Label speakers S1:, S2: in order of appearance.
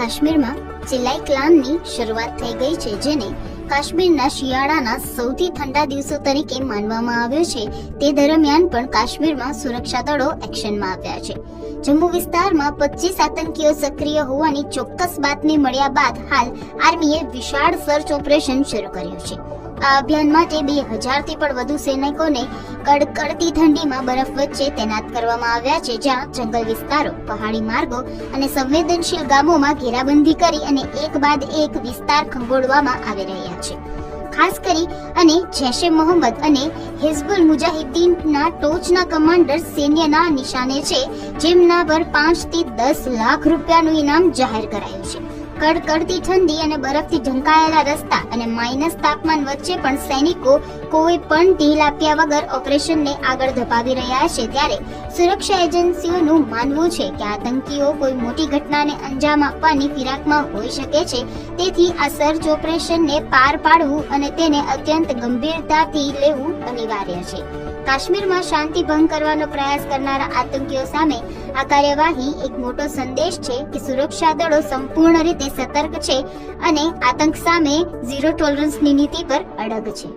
S1: કાશ્મીરમાં ચિલાઈ ક્લાનની શરૂઆત થઈ ગઈ છે, જેને કાશ્મીરના શિયાળાના સૌથી ઠંડા દિવસો તરીકે માનવામાં આવ્યો છે. તે દરમિયાન પણ કાશ્મીરમાં સુરક્ષા દળો એક્શનમાં આવ્યા છે. જમ્મુ વિસ્તારમાં 25 આતંકીઓ સક્રિય હોવાની ચોક્કસ બાતમી મળ્યા બાદ હાલ આર્મીએ વિશાળ સર્ચ ઓપરેશન શરૂ કર્યું છે. આ અભિયાન માટે 2000 થી પણ વધુ સૈનિકોને કડકડતી ઠંડીમાં બરફ વચ્ચે તૈનાત કરવામાં આવ્યા છે, જ્યાં જંગલ વિસ્તારો, પહાડી માર્ગો અને સંવેદનશીલ ગામોમાં ઘેરાબંધી કરી અને એક બાદ એક વિસ્તાર ખંગોળવામાં આવી રહ્યા છે. ખાસ કરી અને જૈશ એ મોહમ્મદ અને હિઝબુલ મુજાહિદ્દીનના ટોચના કમાન્ડર સૈન્યના નિશાને છે, જેમના પર 5 થી 10 લાખ રૂપિયાનું ઇનામ જાહેર કરાયું છે. કડકડતી ઠંડી અને બરફથી ઢંકાયેલા રસ્તા અને માઇનસ તાપમાન વચ્ચે પણ સૈનિકો કોઈ પણ ઢીલ આપ્યા વગર ઓપરેશનને આગળ ધપાવી રહ્યા છે. ત્યારે સુરક્ષા એજન્સીઓનું માનવું છે કે આતંકીઓ કોઈ મોટી ઘટનાને અંજામ આપવાની ફિરાકમાં હોઈ શકે છે. તેથી આ સર્ચ ઓપરેશનને પાર પાડવું અને તેને અત્યંત ગંભીરતાથી લેવું અનિવાર્ય છે. કાશ્મીરમાં શાંતિ ભંગ કરવાનો પ્રયાસ કરનારા આતંકીઓ સામે આ કાર્યવાહી એક મોટો સંદેશ છે કે સુરક્ષા દળો સંપૂર્ણ રીતે સતર્ક છે અને આતંક સામે ઝીરો ટોલરન્સની નીતિ પર અડગ છે.